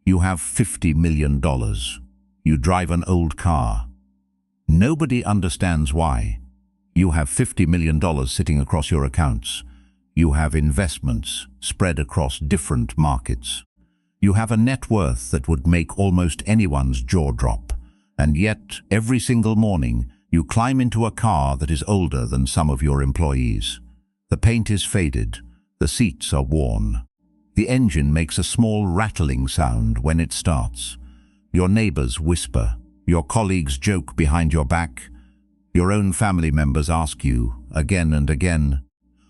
You have $50 million. You drive an old car. Nobody understands why. You have $50 million sitting across your accounts. You have investments spread across different markets. You have a net worth that would make almost anyone's jaw drop. And yet, every single morning, you climb into a car that is older than some of your employees. The paint is faded. The seats are worn. The engine makes a small rattling sound when it starts. Your neighbors whisper. Your colleagues joke behind your back. Your own family members ask you, again and again,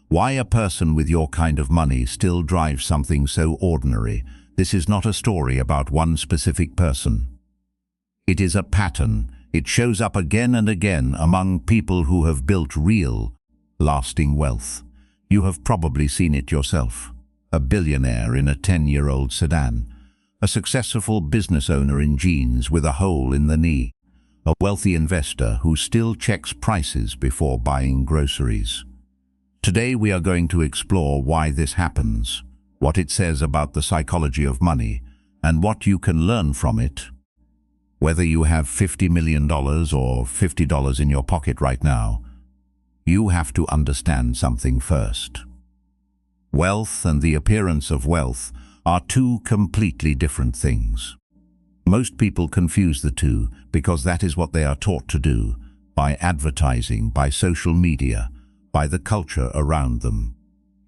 why a person with your kind of money still drives something so ordinary. This is not a story about one specific person. It is a pattern. It shows up again and again among people who have built real, lasting wealth. You have probably seen it yourself. A billionaire in a 10-year-old sedan. A successful business owner in jeans with a hole in the knee. A wealthy investor who still checks prices before buying groceries. Today we are going to explore why this happens, what it says about the psychology of money, and what you can learn from it. Whether you have $50 million or $50 in your pocket right now, you have to understand something first. Wealth and the appearance of wealth are two completely different things. Most people confuse the two because that is what they are taught to do, by advertising, by social media, by the culture around them.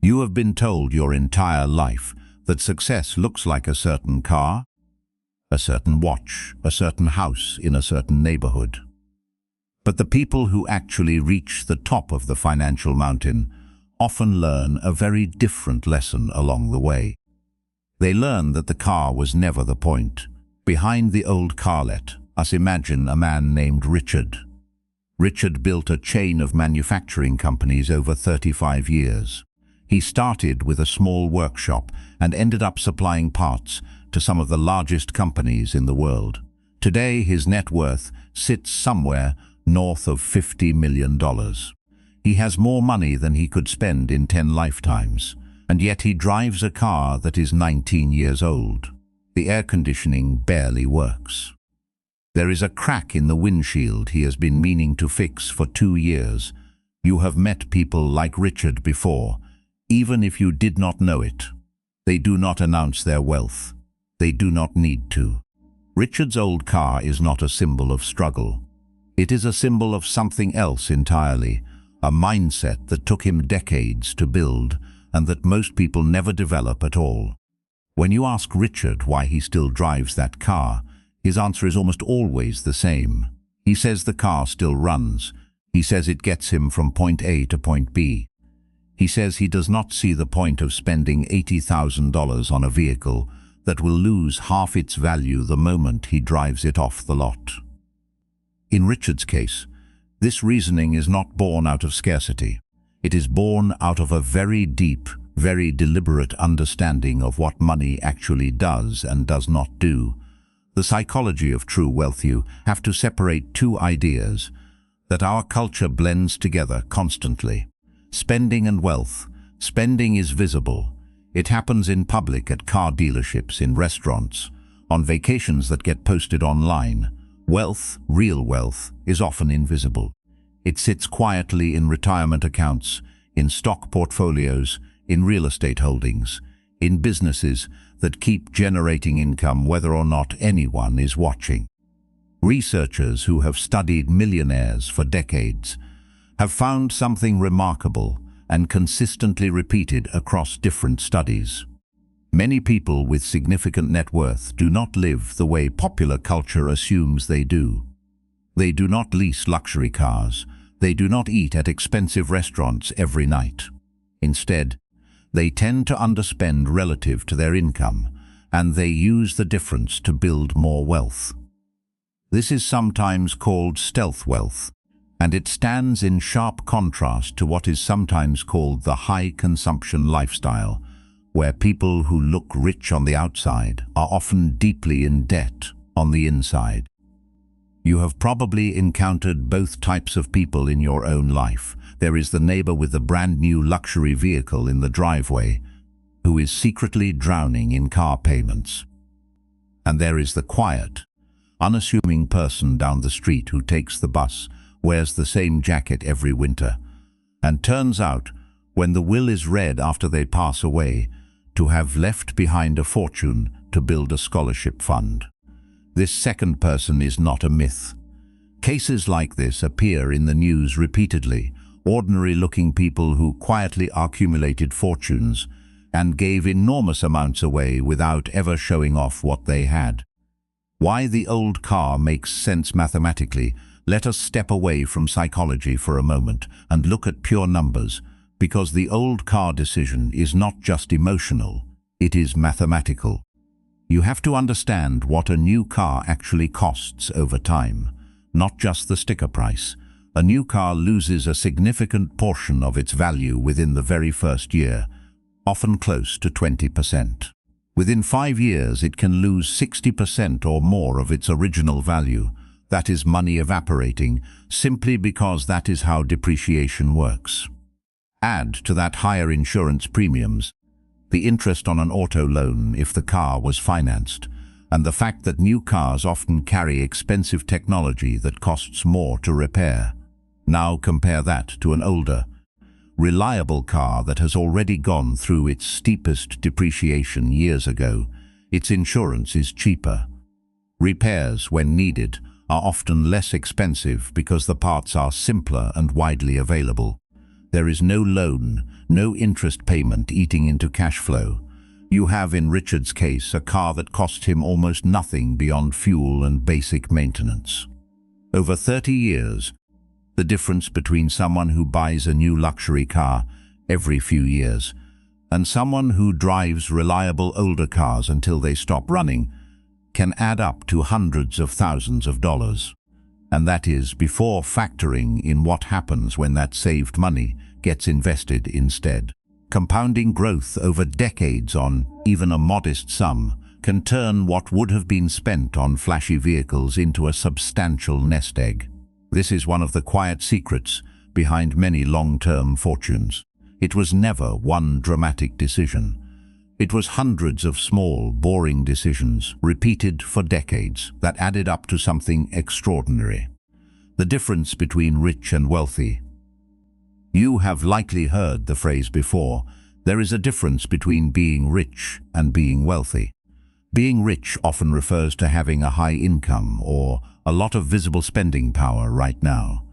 You have been told your entire life that success looks like a certain car, a certain watch, a certain house in a certain neighborhood. But the people who actually reach the top of the financial mountain often learn a very different lesson along the way. They learn that the car was never the point. Behind the old carlet, us imagine a man named Richard. Richard built a chain of manufacturing companies over 35 years. He started with a small workshop and ended up supplying parts to some of the largest companies in the world. Today, his net worth sits somewhere north of $50 million. He has more money than he could spend in 10 lifetimes, and yet he drives a car that is 19 years old. The air conditioning barely works. There is a crack in the windshield he has been meaning to fix for 2 years. You have met people like Richard before, even if you did not know it. They do not announce their wealth. They do not need to. Richard's old car is not a symbol of struggle. It is a symbol of something else entirely, a mindset that took him decades to build and that most people never develop at all. When you ask Richard why he still drives that car, his answer is almost always the same. He says the car still runs. He says it gets him from point A to point B. He says he does not see the point of spending $80,000 on a vehicle that will lose half its value the moment he drives it off the lot. In Richard's case, this reasoning is not born out of scarcity. It is born out of a very deep, very deliberate understanding of what money actually does and does not do. The psychology of true wealth. You have to separate two ideas that our culture blends together constantly. Spending and wealth. Spending is visible. It happens in public, at car dealerships, in restaurants, on vacations that get posted online. Wealth, real wealth, is often invisible. It sits quietly in retirement accounts, in stock portfolios, in real estate holdings, in businesses that keep generating income whether or not anyone is watching. Researchers who have studied millionaires for decades have found something remarkable and consistently repeated across different studies. Many people with significant net worth do not live the way popular culture assumes they do. They do not lease luxury cars. They do not eat at expensive restaurants every night. Instead, they tend to underspend relative to their income, and they use the difference to build more wealth. This is sometimes called stealth wealth, and it stands in sharp contrast to what is sometimes called the high consumption lifestyle, where people who look rich on the outside are often deeply in debt on the inside. You have probably encountered both types of people in your own life. There is the neighbor with the brand new luxury vehicle in the driveway who is secretly drowning in car payments. And there is the quiet, unassuming person down the street who takes the bus, wears the same jacket every winter, and turns out, when the will is read after they pass away, to have left behind a fortune to build a scholarship fund. This second person is not a myth. Cases like this appear in the news repeatedly, ordinary-looking people who quietly accumulated fortunes and gave enormous amounts away without ever showing off what they had. Why the old car makes sense mathematically. Let us step away from psychology for a moment and look at pure numbers, because the old car decision is not just emotional, it is mathematical. You have to understand what a new car actually costs over time, not just the sticker price. A new car loses a significant portion of its value within the very first year, often close to 20%. Within 5 years, it can lose 60% or more of its original value. That is money evaporating, simply because that is how depreciation works. Add to that higher insurance premiums, the interest on an auto loan if the car was financed, and the fact that new cars often carry expensive technology that costs more to repair. Now compare that to an older, reliable car that has already gone through its steepest depreciation years ago. Its insurance is cheaper. Repairs, when needed, are often less expensive because the parts are simpler and widely available. There is no loan, no interest payment eating into cash flow. You have, in Richard's case, a car that cost him almost nothing beyond fuel and basic maintenance. Over 30 years, the difference between someone who buys a new luxury car every few years and someone who drives reliable older cars until they stop running can add up to hundreds of thousands of dollars. And that is before factoring in what happens when that saved money gets invested instead. Compounding growth over decades on even a modest sum can turn what would have been spent on flashy vehicles into a substantial nest egg. This is one of the quiet secrets behind many long-term fortunes. It was never one dramatic decision. It was hundreds of small, boring decisions, repeated for decades, that added up to something extraordinary. The difference between rich and wealthy. You have likely heard the phrase before. There is a difference between being rich and being wealthy. Being rich often refers to having a high income or a lot of visible spending power right now.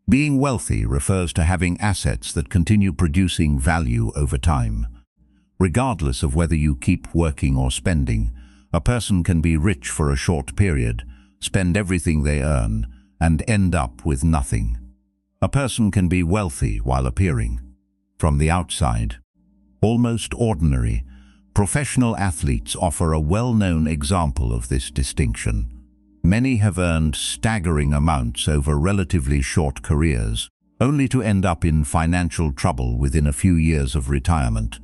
Being wealthy refers to having assets that continue producing value over time. Regardless of whether you keep working or spending, a person can be rich for a short period, spend everything they earn, and end up with nothing. A person can be wealthy while appearing, from the outside, almost ordinary. Professional athletes offer a well-known example of this distinction. Many have earned staggering amounts over relatively short careers, only to end up in financial trouble within a few years of retirement,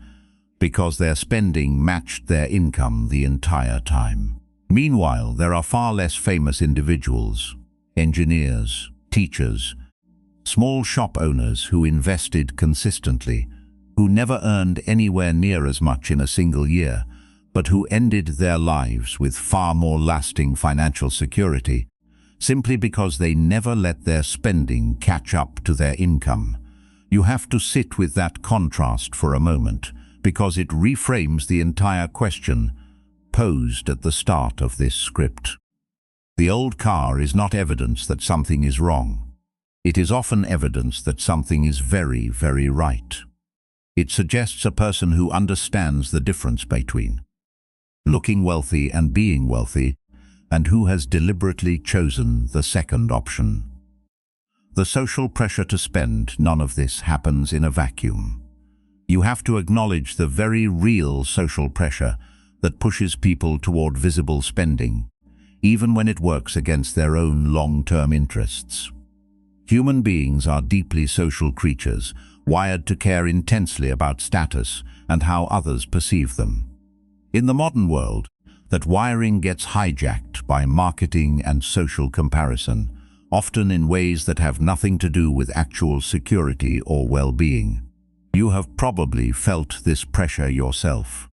because their spending matched their income the entire time. Meanwhile, there are far less famous individuals, engineers, teachers, small shop owners who invested consistently, who never earned anywhere near as much in a single year, but who ended their lives with far more lasting financial security, simply because they never let their spending catch up to their income. You have to sit with that contrast for a moment, because it reframes the entire question posed at the start of this script. The old car is not evidence that something is wrong. It is often evidence that something is very, very right. It suggests a person who understands the difference between looking wealthy and being wealthy, and who has deliberately chosen the second option. The social pressure to spend, none of this happens in a vacuum. You have to acknowledge the very real social pressure that pushes people toward visible spending, even when it works against their own long-term interests. Human beings are deeply social creatures, wired to care intensely about status and how others perceive them. In the modern world, that wiring gets hijacked by marketing and social comparison, often in ways that have nothing to do with actual security or well-being. You have probably felt this pressure yourself.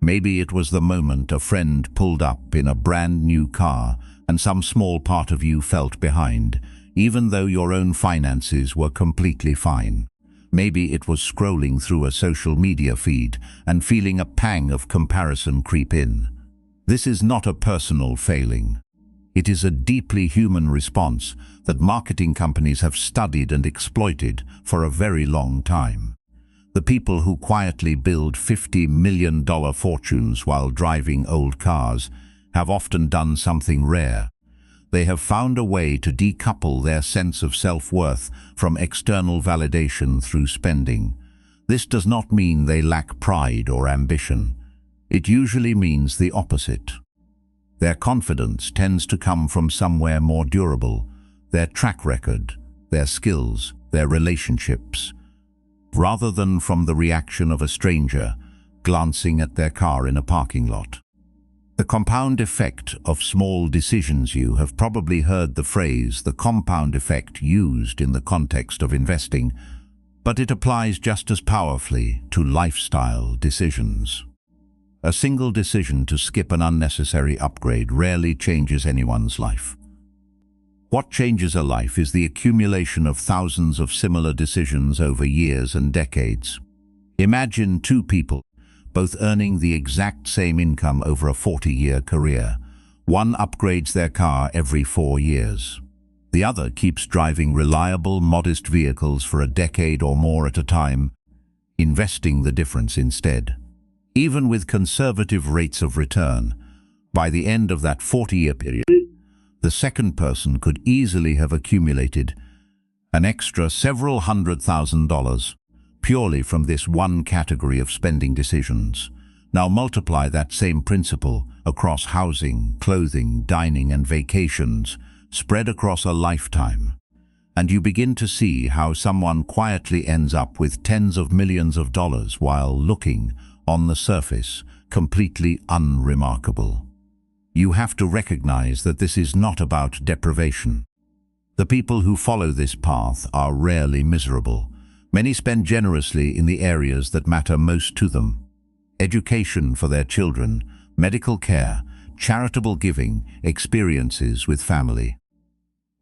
Maybe it was the moment a friend pulled up in a brand new car and some small part of you felt behind, even though your own finances were completely fine. Maybe it was scrolling through a social media feed and feeling a pang of comparison creep in. This is not a personal failing. It is a deeply human response that marketing companies have studied and exploited for a very long time. The people who quietly build $50 million fortunes while driving old cars have often done something rare. They have found a way to decouple their sense of self-worth from external validation through spending. This does not mean they lack pride or ambition. It usually means the opposite. Their confidence tends to come from somewhere more durable, their track record, their skills, their relationships, rather than from the reaction of a stranger glancing at their car in a parking lot. The compound effect of small decisions. You have probably heard the phrase the compound effect used in the context of investing, but it applies just as powerfully to lifestyle decisions. A single decision to skip an unnecessary upgrade rarely changes anyone's life. What changes a life is the accumulation of thousands of similar decisions over years and decades. Imagine two people, both earning the exact same income over a 40-year career. One upgrades their car every 4 years. The other keeps driving reliable, modest vehicles for a decade or more at a time, investing the difference instead. Even with conservative rates of return, by the end of that 40-year period, the second person could easily have accumulated an extra several $100,000 purely from this one category of spending decisions. Now multiply that same principle across housing, clothing, dining and vacations, spread across a lifetime, and you begin to see how someone quietly ends up with tens of millions of dollars while looking, on the surface, completely unremarkable. You have to recognize that this is not about deprivation. The people who follow this path are rarely miserable. Many spend generously in the areas that matter most to them: education for their children, medical care, charitable giving, experiences with family.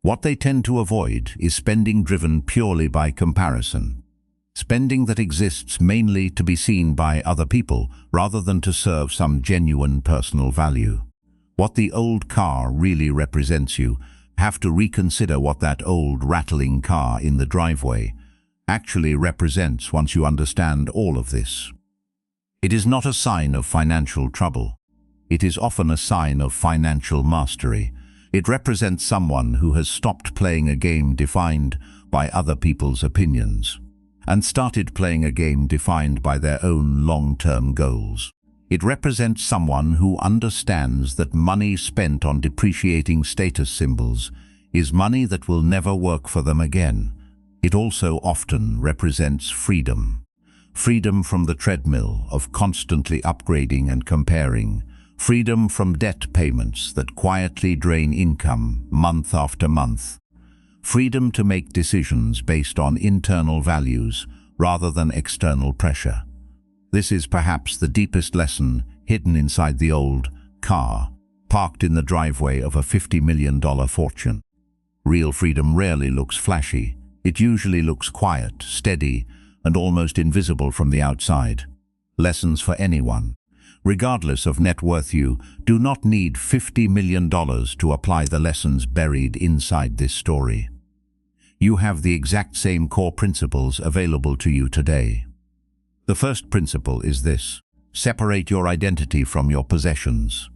What they tend to avoid is spending driven purely by comparison. Spending that exists mainly to be seen by other people rather than to serve some genuine personal value. What the old car really represents. You have to reconsider what that old rattling car in the driveway actually represents once you understand all of this. It is not a sign of financial trouble. It is often a sign of financial mastery. It represents someone who has stopped playing a game defined by other people's opinions and started playing a game defined by their own long-term goals. It represents someone who understands that money spent on depreciating status symbols is money that will never work for them again. It also often represents freedom. Freedom from the treadmill of constantly upgrading and comparing. Freedom from debt payments that quietly drain income month after month. Freedom to make decisions based on internal values rather than external pressure. This is perhaps the deepest lesson hidden inside the old car, parked in the driveway of a $50 million fortune. Real freedom rarely looks flashy. It usually looks quiet, steady, and almost invisible from the outside. Lessons for anyone, regardless of net worth. You do not need $50 million to apply the lessons buried inside this story. You have the exact same core principles available to you today. The first principle is this: separate your identity from your possessions.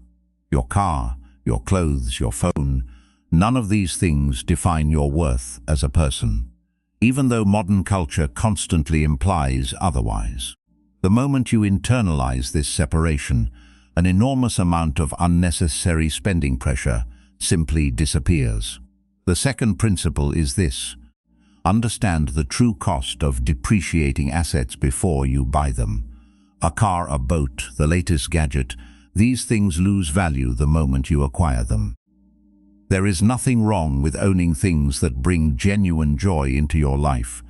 Your car, your clothes, your phone, none of these things define your worth as a person, even though modern culture constantly implies otherwise. The moment you internalize this separation, an enormous amount of unnecessary spending pressure simply disappears. The second principle is this: understand the true cost of depreciating assets before you buy them. A car, a boat, the latest gadget, these things lose value the moment you acquire them. There is nothing wrong with owning things that bring genuine joy into your life,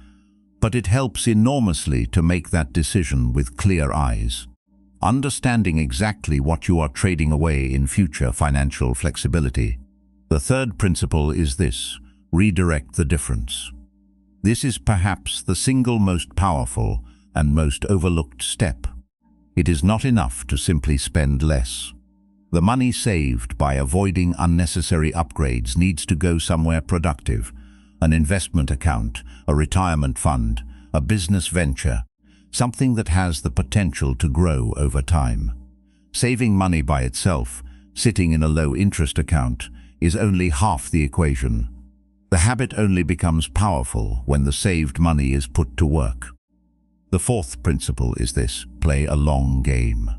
but it helps enormously to make that decision with clear eyes. understanding exactly what you are trading away in future financial flexibility. The third principle is this: redirect the difference. This is perhaps the single most powerful and most overlooked step. It is not enough to simply spend less. The money saved by avoiding unnecessary upgrades needs to go somewhere productive: an investment account, a retirement fund, a business venture, something that has the potential to grow over time. Saving money by itself, sitting in a low-interest account, is only half the equation. The habit only becomes powerful when the saved money is put to work. The fourth principle is this: play a long game.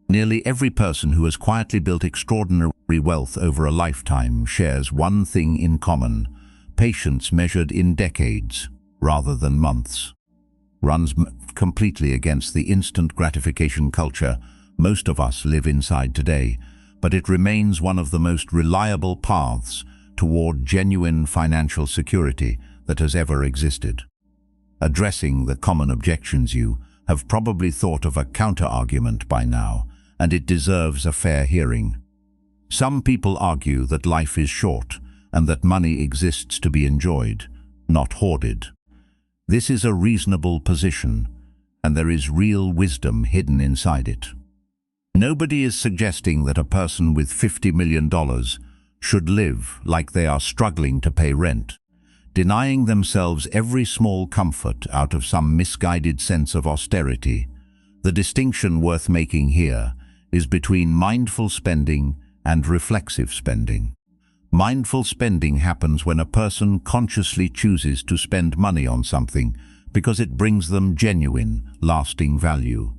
Nearly every person who has quietly built extraordinary wealth over a lifetime shares one thing in common: patience measured in decades rather than months. Runs completely against the instant gratification culture most of us live inside today, but it remains one of the most reliable paths toward genuine financial security that has ever existed. Addressing the common objections, you have probably thought of a counter-argument by now, and it deserves a fair hearing. Some people argue that life is short and that money exists to be enjoyed, not hoarded. This is a reasonable position, and there is real wisdom hidden inside it. Nobody is suggesting that a person with $50 million should live like they are struggling to pay rent, denying themselves every small comfort out of some misguided sense of austerity. The distinction worth making here is between mindful spending and reflexive spending. Mindful spending happens when a person consciously chooses to spend money on something because it brings them genuine, lasting value.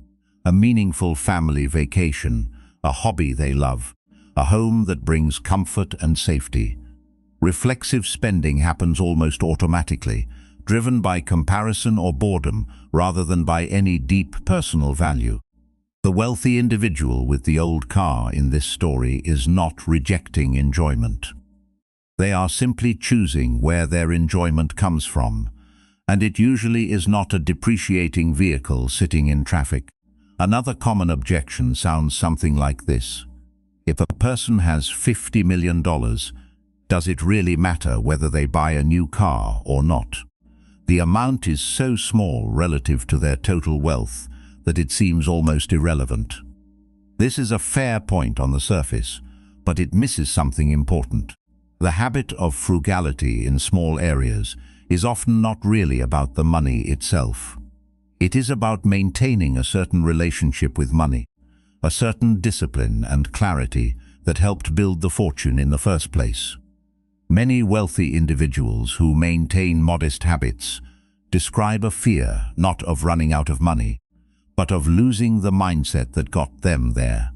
A meaningful family vacation, a hobby they love, a home that brings comfort and safety. Reflexive spending happens almost automatically, driven by comparison or boredom rather than by any deep personal value. The wealthy individual with the old car in this story is not rejecting enjoyment. They are simply choosing where their enjoyment comes from, and it usually is not a depreciating vehicle sitting in traffic. Another common objection sounds something like this: if a person has $50 million, does it really matter whether they buy a new car or not? The amount is so small relative to their total wealth that it seems almost irrelevant. This is a fair point on the surface, but it misses something important. The habit of frugality in small areas is often not really about the money itself. It is about maintaining a certain relationship with money, a certain discipline and clarity that helped build the fortune in the first place. Many wealthy individuals who maintain modest habits describe a fear not of running out of money, but of losing the mindset that got them there.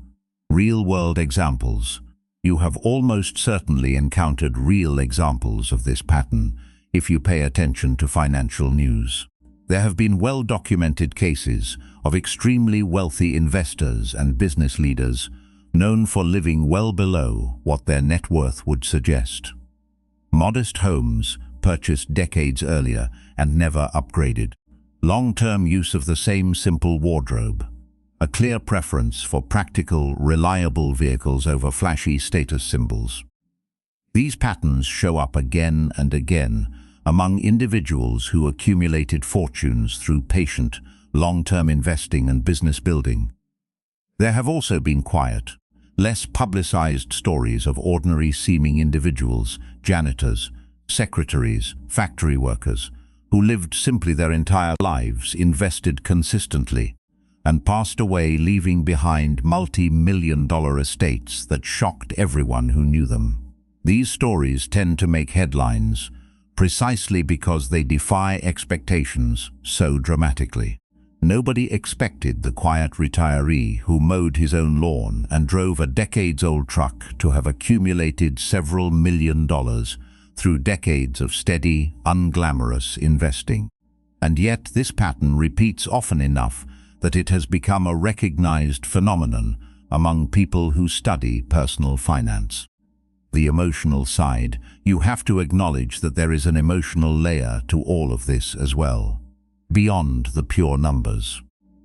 Real-world examples. You have almost certainly encountered real examples of this pattern if you pay attention to financial news. There have been well-documented cases of extremely wealthy investors and business leaders known for living well below what their net worth would suggest. Modest homes purchased decades earlier and never upgraded. Long-term use of the same simple wardrobe. A clear preference for practical, reliable vehicles over flashy status symbols. These patterns show up again and again among individuals who accumulated fortunes through patient, long-term investing and business building. There have also been quiet, less publicized stories of ordinary-seeming individuals, janitors, secretaries, factory workers, who lived simply their entire lives, invested consistently, and passed away leaving behind multi-million-dollar estates that shocked everyone who knew them. These stories tend to make headlines precisely because they defy expectations so dramatically. Nobody expected the quiet retiree who mowed his own lawn and drove a decades-old truck to have accumulated several $1 million through decades of steady, unglamorous investing. And yet this pattern repeats often enough that it has become a recognized phenomenon among people who study personal finance. The emotional side. You have to acknowledge that there is an emotional layer to all of this as well, beyond the pure numbers.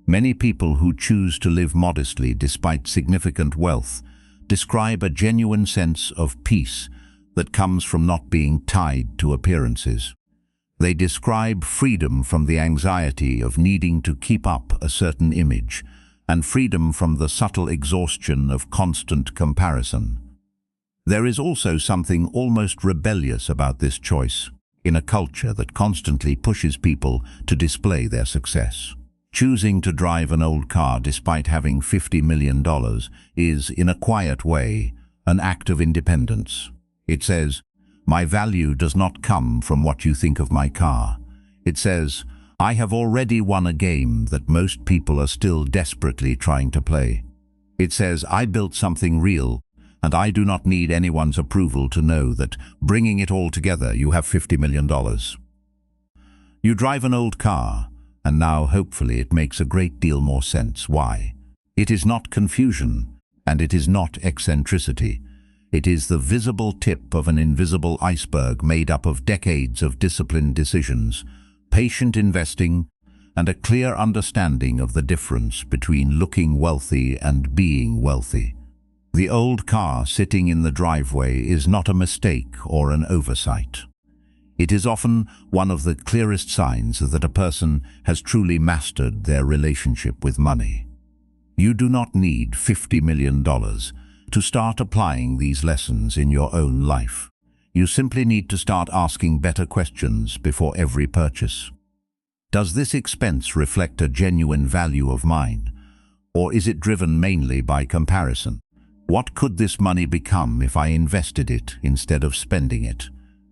Many people who choose to live modestly despite significant wealth describe a genuine sense of peace that comes from not being tied to appearances. They describe freedom from the anxiety of needing to keep up a certain image, and freedom from the subtle exhaustion of constant comparison. There is also something almost rebellious about this choice, in a culture that constantly pushes people to display their success. Choosing to drive an old car despite having $50 million is, in a quiet way, an act of independence. It says, "My value does not come from what you think of my car." It says, "I have already won a game that most people are still desperately trying to play." It says, "I built something real, and I do not need anyone's approval to know that, bringing it all together, you have $50 million. You drive an old car, and now hopefully it makes a great deal more sense why. It is not confusion, and it is not eccentricity. It is the visible tip of an invisible iceberg made up of decades of disciplined decisions, patient investing, and a clear understanding of the difference between looking wealthy and being wealthy. The old car sitting in the driveway is not a mistake or an oversight. It is often one of the clearest signs that a person has truly mastered their relationship with money. You do not need $50 million to start applying these lessons in your own life. You simply need to start asking better questions before every purchase. Does this expense reflect a genuine value of mine, or is it driven mainly by comparison? What could this money become if I invested it instead of spending it?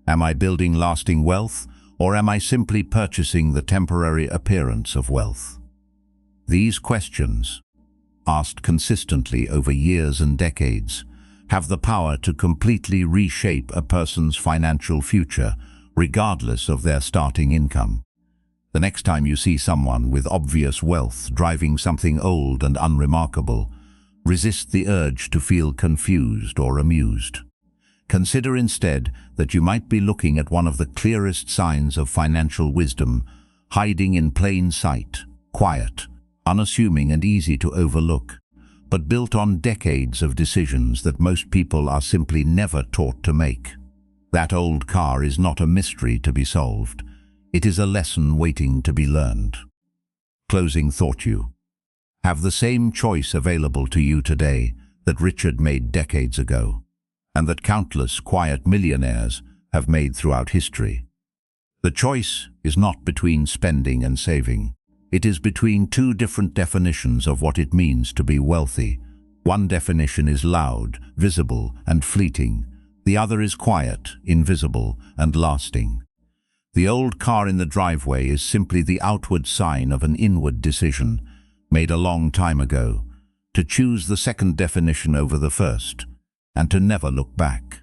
Am I building lasting wealth, or am I simply purchasing the temporary appearance of wealth? These questions, asked consistently over years and decades, have the power to completely reshape a person's financial future, regardless of their starting income. The next time you see someone with obvious wealth driving something old and unremarkable, resist the urge to feel confused or amused. Consider instead that you might be looking at one of the clearest signs of financial wisdom, hiding in plain sight, quiet, unassuming and easy to overlook, but built on decades of decisions that most people are simply never taught to make. That old car is not a mystery to be solved. It is a lesson waiting to be learned. Closing thought: you have the same choice available to you today that Richard made decades ago, and that countless quiet millionaires have made throughout history. The choice is not between spending and saving. It is between two different definitions of what it means to be wealthy. One definition is loud, visible, and fleeting. The other is quiet, invisible, and lasting. The old car in the driveway is simply the outward sign of an inward decision, made a long time ago, to choose the second definition over the first, and to never look back.